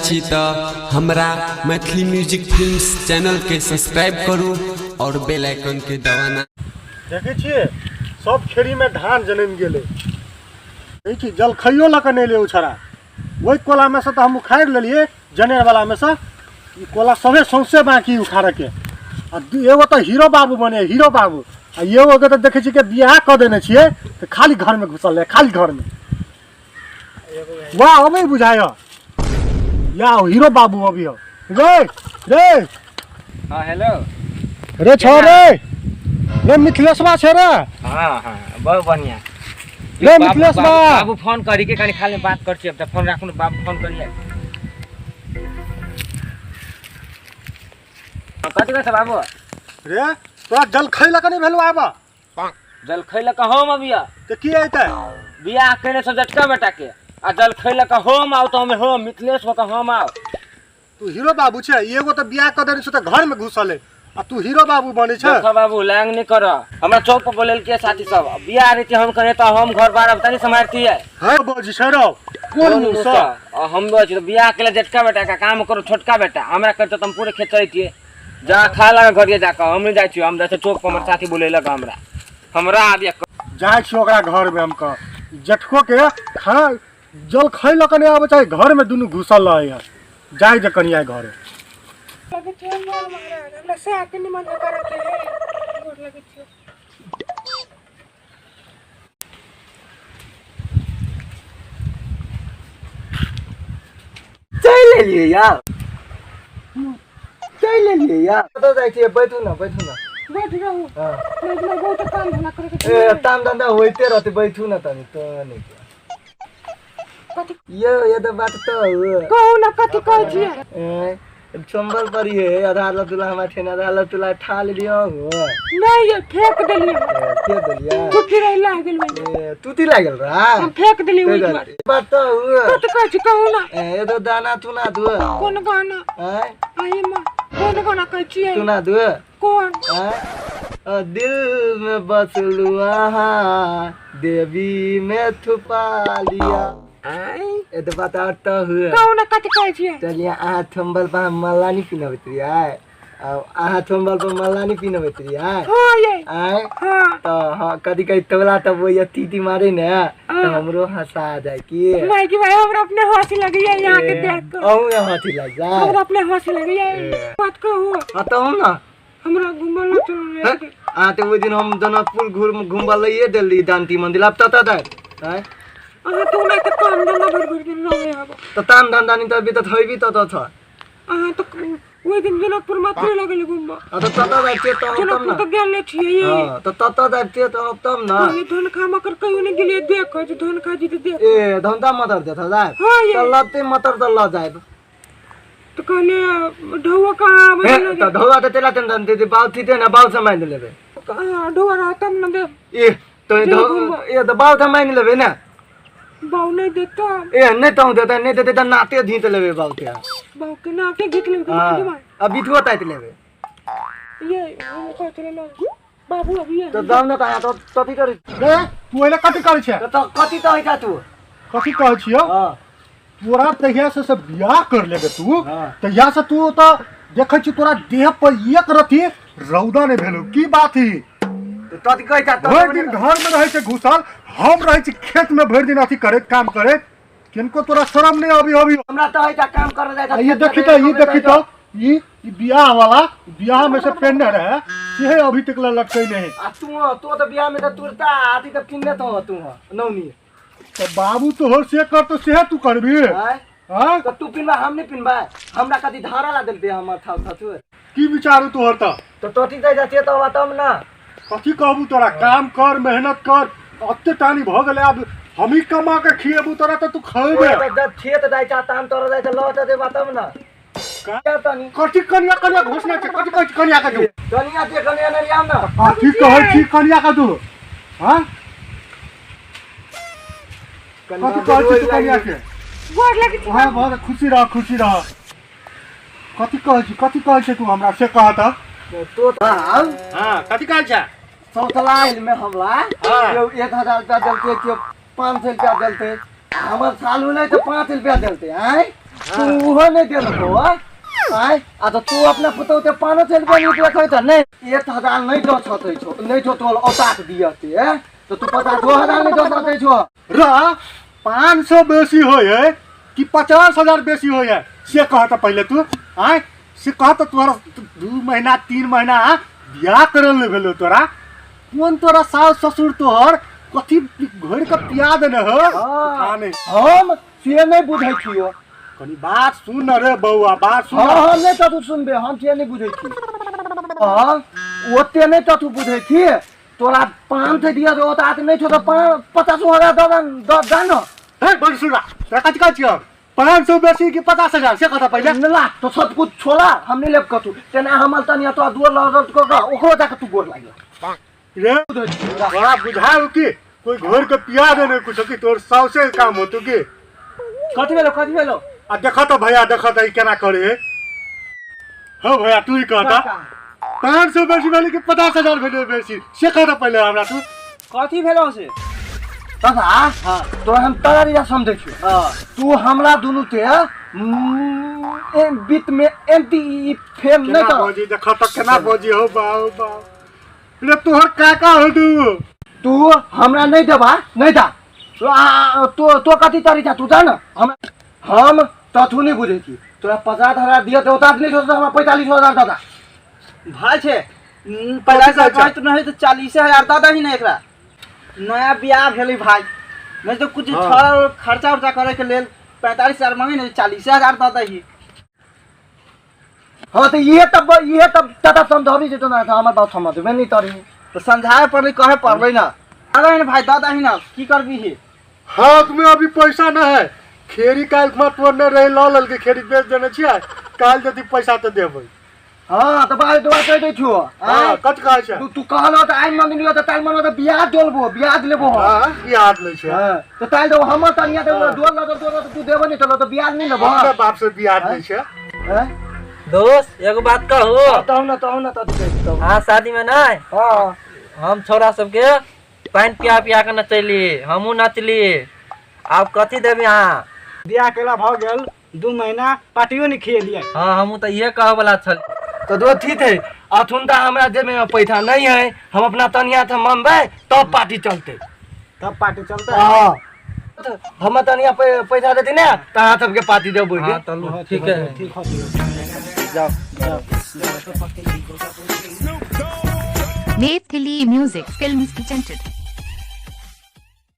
छी तो हमरा मैथिली म्यूजिक फिल्म्स चैनल के सब्सक्राइब करू और बेल आइकन के दबाना। देखे छिए सब खेड़ी में धान जन्म गेले जल खइयो लक नहीं ले उछरा वही कोला में से तो हम उखाड़ लेलिए जनेर वाला में से कोला सबे सौंसे बाकी उखाड़ के एगो तो हीरो बाबू बने हीरो बाबू आ एगो के तो देखे छी के बियाह कर देने छिए तो खाली घर में घुसल है खाली घर में वाह अबे बुझाय या हीरो बाबू अभी हो रे रे हां हेलो रे छोरे रे मिथिलेशवा छे रे हां हां बहुत बढ़िया रे मिथिलेशवा बाबू फोन करी के कनी खाली बात कर छी अब फोन राखू बाबू फोन करिए कथि कहत बाबू रे तोरा जल खइला कनी भेलु आबा जल खइला का हम अबिया ते की आइते बियाह केने से जटका बेटा के आ जल खइला का हम आउ तो हम मिथिलेश हो का हम आउ तू हीरो बाबू छे एगो तो बियाह कर देने से तो घर में घुसल है आ तू हीरो बाबू बने छे देखो बाबू लैंग नहीं कर हमरा चौक पर बोलेल के साथी सब बियाह रीति हम करे तो हम घर बार अब तनी संभालती है बोजी छरो कोन मुसा हम बोझ बियाह केले जटका बेटा का काम करो छोटका बेटा हमरा करते तुम पूरे खेत चलतिए जा खा लगा घरिए जाकर हम नहीं जाय छी हम जैसे चौक पर हमर साथी बोले लगा हमरा आबिया जाय छी ओकरा घर में हम का जटको के खा जल खइला कने आबे चाहे घर में दुनु घुसल रहे है जाय जे कनिया घरे लगे छे मोर महाराज हमरा से आके निमन करे के है गोर लगे छे चल लिए यार चल लिए यार तो जाय छी बैठू ना बैठ रहू हां मैं बहुत काम धंधा करे के ए काम धंधा होइते रहते बैठू ना तनी तो नहीं कथि ये तो बात तो कहू ना कथि कहै छिए चंबल पर ये आधा लतुला हमार ठेना आधा लतुला ठा लियो नहीं ये फेंक देलिए फेंक दिलिया तू फिर लागल में तूती लागल रा हम फेंक देली ओइ बार बात तो कथि कहै छी कहू ना ये तो दाना चुना दु कोन गाना आई मां कोन गाना कहै छी चुना दु कौन दिल में बसलू देवी में छुपा लिया ए तो बात तो हुए कहू ना कथि कहै छी चलिए आहा थंबल पर मल्ला नहीं पीनबैत रियै आहा थंबल पर मल्ला नहीं पीनबैत रियै हां ये आय हां तो हां कदी कई तोला तब वो ये तीती मारे ने तो हमरो हंसा जाए की नहीं कि भाई हमरा अपने हंसी लगी है यहां के देख के औ ये हंसी लग जा हमरा अपने हंसी लगी है बात कहू तो हम ना हमरा घुमल चल आ तो वो दिन हम जनकपुर घुमबल ये देली दांती मंदिर अब तता दे हैं तू ना तो काम धंधा भर के रहे अब तो ताम धंधा नहीं तभी तो थइबी तो था तो ओइ दिन जनकपुर मात्र लगल घुमबा तो तता जाते तो तब ना तो गेल छिए ये हां तो तता जाते तो तब ना ये धन खा मकर कहियो ने गेलिए देख जो धन खा जी तो देख ए धंधा मतर देता जाए हां ये तो लते मतर तो ल जाए तो कहले ढौवा का तो ढौवा तो तेला तन दे बाल थी ना बाल समय ले लेबे ढौवा रहतम न दे ए तो ये तो बाल समय ले लेबे ना बाऊ नहीं देता ए नहीं तो देता नहीं देते तो नाते धीत लेबे बाल के बाऊ के ना के गीत लेबे हां अब बिठुआ ताइत लेबे ये हम कहते ले बाबू अभी तो दाम ना कहा तो कथि कर रे तू एले कथि करे छे तो कथि तो है तू कथि कहै छियो हां तोरा तहिया से बियाह कर लेबे तू हाँ। तहिया से तू तो देखै छी तोरा देह पर एक रति रौदा ने भेलो की बात ही तो कथि कहै ता भर दिन घर में रहै छै घुसल हम रहै छी खेत में भर दिन अथी करे काम करे किनको तोरा शर्म नहीं अभी हमरा तो है काम कर जाए ये देखी तो ये बियाह वाला बियाह में से पेंडर है ये अभी तक लटके नहीं आ तू तो बियाह में तो तुरता आती तो किन्ने तो तू नौनी तो बाबू तो हर से कर तो से तू करबी हां तो तू पिनबा हम नहीं पिनबा हमरा कदी धारा ला देलते हमर था तू की विचार तोहर तो टोटी दे जाते तो बताम ना कथी कहबू तोरा काम कर मेहनत कर अत्ते टानी भ गेले अब हम ही कमा के खिएबू तोरा तो तू खाएबे तो जब खेत जाय चा ताम तोरा जाय लौट दे बताम ना का तनी कथी कनिया घोषणा छै कथी कहै कनिया का तू कनिया के कनिया नहीं आम ना कथी कहै छी कनिया का तू हां कथी कहै छी कनिया के गोर लगे हां बहुत खुशी रह कथी कहै छी तू हमरा से कहा था तो हां कथी कहै छ सौतलाइल में हमला यो 1000 रुपया देलते के 500 रुपया देलते हमर साल में तो 5 रुपया देलते हैं तू हो नहीं देल को आय आ तो तू अपना पुतो ते 500 रुपया निकले कहै त नहीं 1000 नहीं दो छतै छो नहीं छो तो औतात दियते तो तू 50,000 नहीं दो सकते छो र 500 बेसी हो है कि 50,000 बेसी हो है से कहता पहले तू आय से कहता तोरा 2 महीना 3 महीना बियाह करल ले भेलो तोरा कौन तोरा सास ससुर तोहर कथी घर के पिया देने हो खाने हम से नहीं बुझै छियो कनी बात सुन रे बउआ बात सुन हां नहीं तो तू सुनबे हम से नहीं बुझै छी हां ओते नहीं तो तू बुझै छी तोरा 500 दिया दो तात नहीं छो तो 50,000 दो जानो हे बंसुरा तका का छियो 500 बेसी कि 50,000 से कहता पहले नला तो सब कुछ छोड़ा हम नहीं लेब कतू तेना हमल तनिया तो दूर लरत को ओकरो जाके तू गोर लागियो रे बड़ा बुझाओ कि कोई घर के पिया देने कुछ कि तोर साउसे काम हो तू कि कथि भेलो आ देखा तो भैया देखा तो केना करे हो भैया तू ही कहता 500 बेसी वाली के 50,000 भेले बेसी से कहता पहले हमरा तू कथि भेलो से दादा हां तो हम तैयारी जा समझै छी तू हमरा दुनु ते बीत में एंटी फेम नहीं केना कर बोजी देखा तो केना बोजी हो बाऊ रे तोहर काका हो तू हमरा नहीं देबा नहीं दा तो कथि तरी था तू जान हम तो तू नहीं बुझे छी तोरा 50,000 दिया तो उतार नहीं सोच हमरा 45,000 दादा भाई छे पहला से भाई तो नहीं तो 40,000 दादा ही नहीं एकरा नया बियाह भेलै भाई नहीं तो कुछ थोड़ा खर्चा उर्चा करे के लेल 45,000 मांगे नहीं 40,000 दादा ही हां तो ये तब दादा समझाबी जेतो ना हमर बात समझबे नहीं तरी तो समझाए पड़ले कहे पड़ले ना अरे ना भाई दादा ही ना की करबी ही हाथ में अभी पैसा ना है खेरी काल में तोर ने रहे लल के खेरी बेच देने छियै काल जति पैसा तो देबै हां तो भाई दुआ कह दे छु हां कत कहै छै तू कहलो त आइ मंग लियो त ताल मनो त बियाह डोलबो बियाह लेबो हां की याद नै छै हां तो ताल दो हम तनिया तो डोल ला तो तू देबो नहीं चलो तो बियाह नहीं लेबो हमरा बाप से बियाह नै छै हैं दोस्त एगो बात कहू तो ना तो हाँ शादी में ना हां हम छोरा सबके पानी पिया के नचली हमू नचली आप कथी देबी यहाँ बियाह केला भ गेल 2 महीना पार्टियो नहीं खिएलिए हाँ हमू तो ये कहे वाला छल तो दो ठीक है अथुन हमरा जेब में पैसा नहीं है हम अपना तनिया से मनबे तब पार्टी चलते तब पार्टी चलता हां हम तनिया पैसा देती ना तहां सबके पार्टी देबो हाँ चलो ठीक है ठीक हो जाओ Maithili Music Films presented.